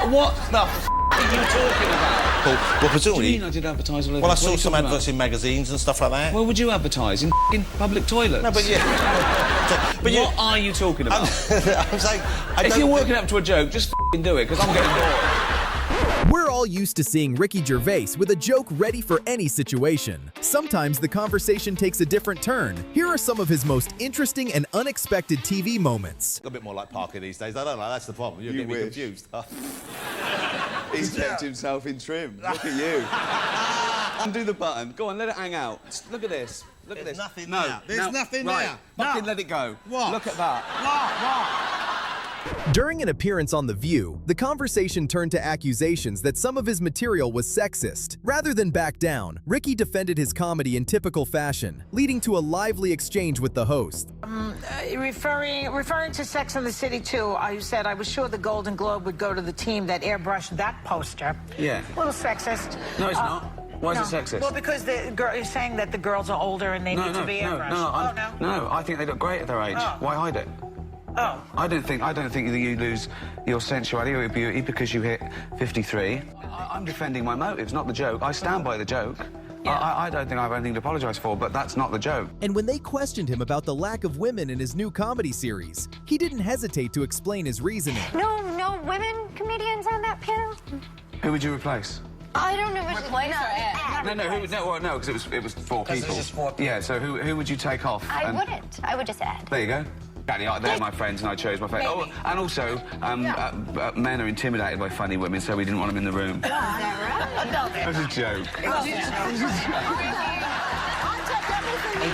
What the f*** are you talking about? Well, What do you presumably... mean I did advertise all over? Well, I What are saw you some talking adverts about? in magazines and stuff like that. Where would you advertise? In public toilets? No, but yeah... but What are you talking about? I'm saying... If you're working up to a joke, just do it, because I'm getting bored. We're all used to seeing Ricky Gervais with a joke ready for any situation. Sometimes the conversation takes a different turn. Here are some of his most interesting and unexpected TV moments. A bit more like Parker these days. I don't know, that's the problem. You're You getting me wish. confused. He's kept himself in trim. Look at you. Undo the button. Go on, let it hang out. Look at this. Look at There's this. nothing no, there. There's nothing right. there. Fucking No. let it go. What? Look at that. During an appearance on The View, the conversation turned to accusations that some of his material was sexist. Rather than back down, Ricky defended his comedy in typical fashion, leading to a lively exchange with the host. Referring to Sex and the City 2, I said I was sure the Golden Globe would go to the team that airbrushed that poster. Yeah. A little sexist. No, it's not. Why is it sexist? Well, because the girl is saying that the girls are older and they need to be airbrushed. No, I think they look great at their age. Oh. Why hide it? Oh. I don't think that you lose your sensuality or beauty because you hit 53. I'm defending my motives, not the joke. I stand by the joke. Yeah. I don't think I have anything to apologise for, but that's not the joke. And when they questioned him about the lack of women in his new comedy series, he didn't hesitate to explain his reasoning. No women comedians on that panel? Who would you replace? I don't know which one. No, because it was four people. it's just four people. Yeah, so who would you take off? I wouldn't. I would just add. There you go. Exactly, they're my friends, and I chose my friends. Oh, and also, men are intimidated by funny women, so we didn't want them in the room. Is that right? That's a joke.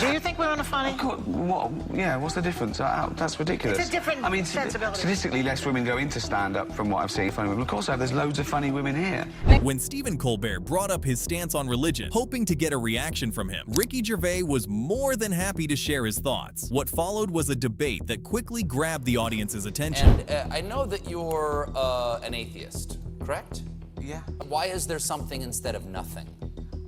Do you think women are funny? What's the difference? That's ridiculous. It's a different sensibility. Statistically, less women go into stand-up from what I've seen. Funny women. Of course, there's loads of funny women here. When Stephen Colbert brought up his stance on religion, hoping to get a reaction from him, Ricky Gervais was more than happy to share his thoughts. What followed was a debate that quickly grabbed the audience's attention. And I know that you're an atheist, correct? Yeah. Why is there something instead of nothing?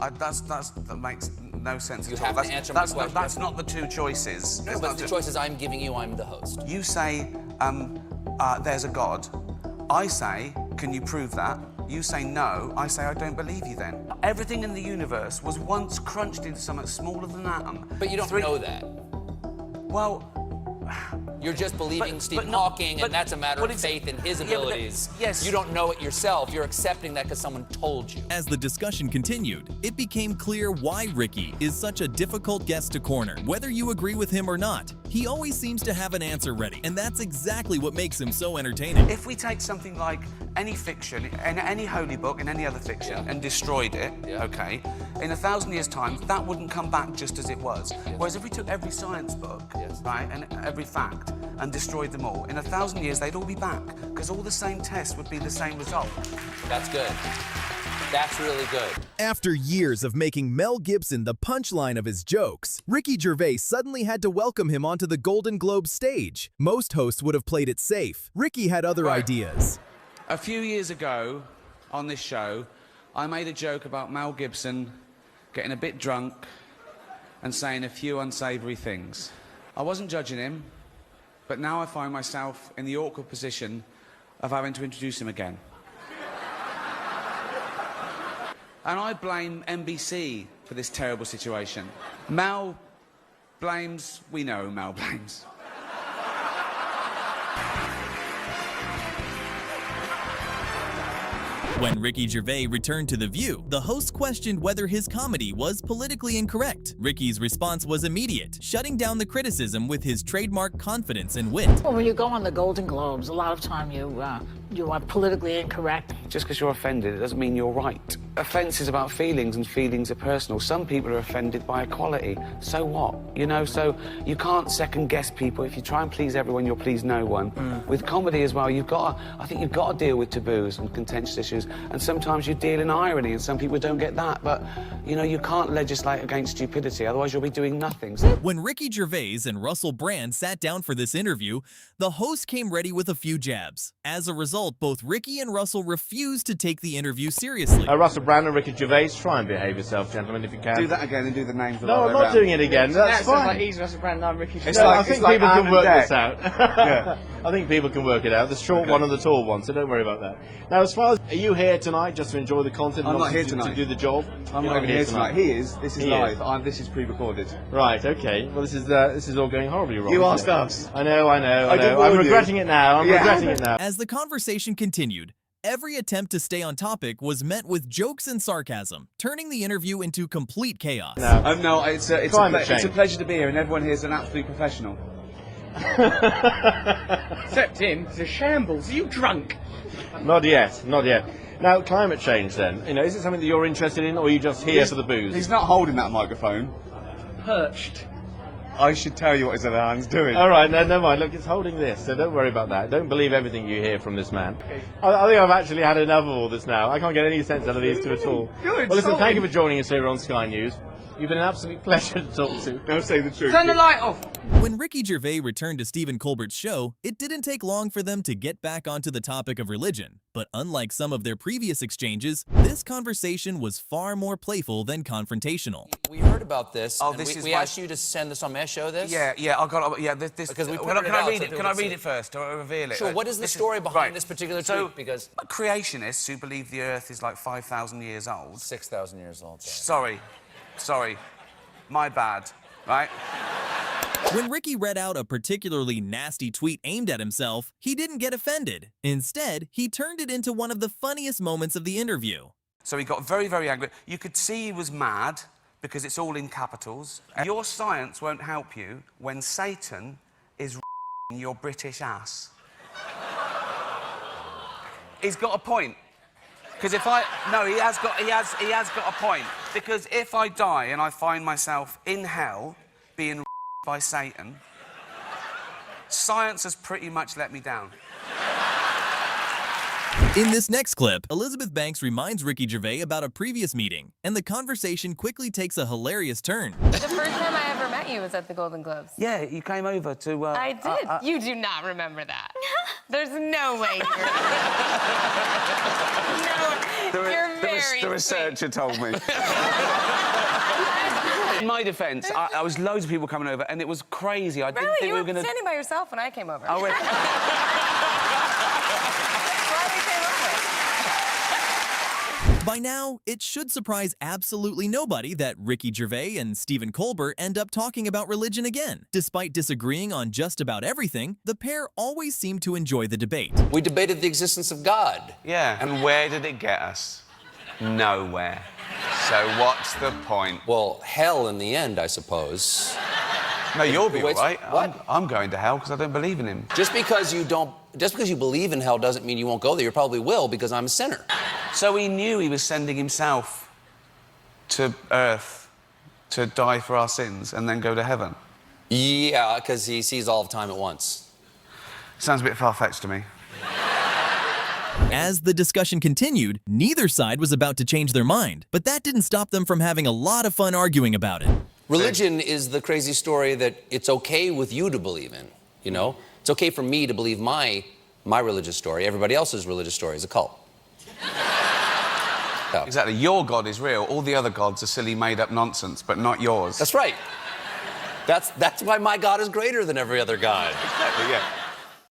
That makes no sense You at all. have to answer my question. That's not the two choices. No, but the choices I'm giving you, I'm the host. You say, there's a God. I say, can you prove that? You say no. I say, I don't believe you then. Everything in the universe was once crunched into something smaller than an atom. But you don't know that. Well... You're just believing Stephen Hawking, and that's a matter of faith in his abilities. Yes. You don't know it yourself. You're accepting that because someone told you. As the discussion continued, it became clear why Ricky is such a difficult guest to corner. Whether you agree with him or not, he always seems to have an answer ready, and that's exactly what makes him so entertaining. If we take something like any fiction, and any holy book, and any other fiction, and destroyed it, okay, in 1,000 years' time, that wouldn't come back just as it was. Whereas if we took every science book, right, and every fact, and destroyed them all, in 1,000 years, they'd all be back, because all the same tests would be the same result. That's good. That's really good. After years of making Mel Gibson the punchline of his jokes, Ricky Gervais suddenly had to welcome him onto the Golden Globe stage. Most hosts would have played it safe. Ricky had other ideas. A few years ago, on this show, I made a joke about Mel Gibson getting a bit drunk and saying a few unsavoury things. I wasn't judging him, but now I find myself in the awkward position of having to introduce him again. And I blame NBC for this terrible situation. Mel blames... We know who Mel blames. When Ricky Gervais returned to The View, the host questioned whether his comedy was politically incorrect. Ricky's response was immediate, shutting down the criticism with his trademark confidence and wit. Well, when you go on the Golden Globes, a lot of time you are politically incorrect. Just because you're offended, it doesn't mean you're right. Offence is about feelings, and feelings are personal. Some people are offended by equality. So what? You know, so you can't second-guess people. If you try and please everyone, you'll please no one. With comedy as well, I think you've got to deal with taboos and contentious issues, and sometimes you deal in irony, and some people don't get that. But, you know, you can't legislate against stupidity, otherwise you'll be doing nothing. When Ricky Gervais and Russell Brand sat down for this interview, the host came ready with a few jabs. As a result, result, both Ricky and Russell refused to take the interview seriously. Russell Brand and Ricky Gervais, try and behave yourself, gentlemen, if you can. Do that again and do the names. No, I'm not doing it again. That's fine. Like he's Russell Brand, I'm Ricky Gervais. I think people can work this out. Yeah. I think people can work it out. The short one and the tall one, so don't worry about that. Now, as far as, are you here tonight just to enjoy the content? I'm not here to tonight. do the job? I'm not even here tonight. He is. This is live. This is pre-recorded. Right, okay. Well, this is all going horribly wrong. You asked us. I know. I'm regretting it now. I'm regretting it now. As the conversation continued, every attempt to stay on topic was met with jokes and sarcasm, turning the interview into complete chaos. No, it's a pleasure to be here, and everyone here is an absolute professional. Except him, it's a shambles. Are you drunk? Not yet. Now, climate change then. Is it something that you're interested in, or are you just here for the booze? He's not holding that microphone. Perched. I should tell you what his other hand's doing. All right, no, never mind. Look, it's holding this, so don't worry about that. Don't believe everything you hear from this man. Okay. I think I've actually had enough of all this now. I can't get any sense out of these two at all. Well, listen, thank you for joining us here on Sky News. You've been an absolute pleasure to talk to. Don't say the truth. Turn the light off. When Ricky Gervais returned to Stephen Colbert's show, it didn't take long for them to get back onto the topic of religion. But unlike some of their previous exchanges, this conversation was far more playful than confrontational. We heard about this. Oh, and this we is asked you to send this on. May I show this? Yeah, I got. Yeah, this. Because we can printed it I out read so it? people Can I can see read it. it first or reveal it? Sure. What is the story behind this particular tweet? Because creationists who believe the Earth is like 5,000 years old. 6,000 years old. Sorry, my bad. Right. When Ricky read out a particularly nasty tweet aimed at himself, he didn't get offended. Instead, he turned it into one of the funniest moments of the interview. So he got very, very angry. You could see he was mad because it's all in capitals. Your science won't help you when Satan is your British ass. He's got a point. Because he has got a point. Because if I die and I find myself in hell being by Satan, science has pretty much let me down. In this next clip, Elizabeth Banks reminds Ricky Gervais about a previous meeting, and the conversation quickly takes a hilarious turn. The first time I ever met you was at the Golden Globes. Yeah, you came over to... I did. You do not remember that. There's no way you're very The researcher told me. In my defence, I was loads of people coming over, and it was crazy. I didn't think we were going to... You were standing by yourself when I came over. Oh, wait. By now, it should surprise absolutely nobody that Ricky Gervais and Stephen Colbert end up talking about religion again. Despite disagreeing on just about everything, the pair always seem to enjoy the debate. we debated the existence of God. Yeah, and where did it get us? Nowhere. So what's the point? Well, hell in the end, I suppose. No, you'll be all right. What? I'm going to hell because I don't believe in him. Just because you believe in hell doesn't mean you won't go there. You probably will because I'm a sinner. So he knew he was sending himself to Earth to die for our sins and then go to heaven. Yeah, because he sees all of time at once. Sounds a bit far-fetched to me. As the discussion continued, neither side was about to change their mind, but that didn't stop them from having a lot of fun arguing about it. Religion is the crazy story that it's okay with you to believe in, you know? It's okay for me to believe my religious story. Everybody else's religious story is a cult. So. Exactly. Your God is real. All the other gods are silly, made-up nonsense, but not yours. That's right. That's why my God is greater than every other God. Exactly, yeah.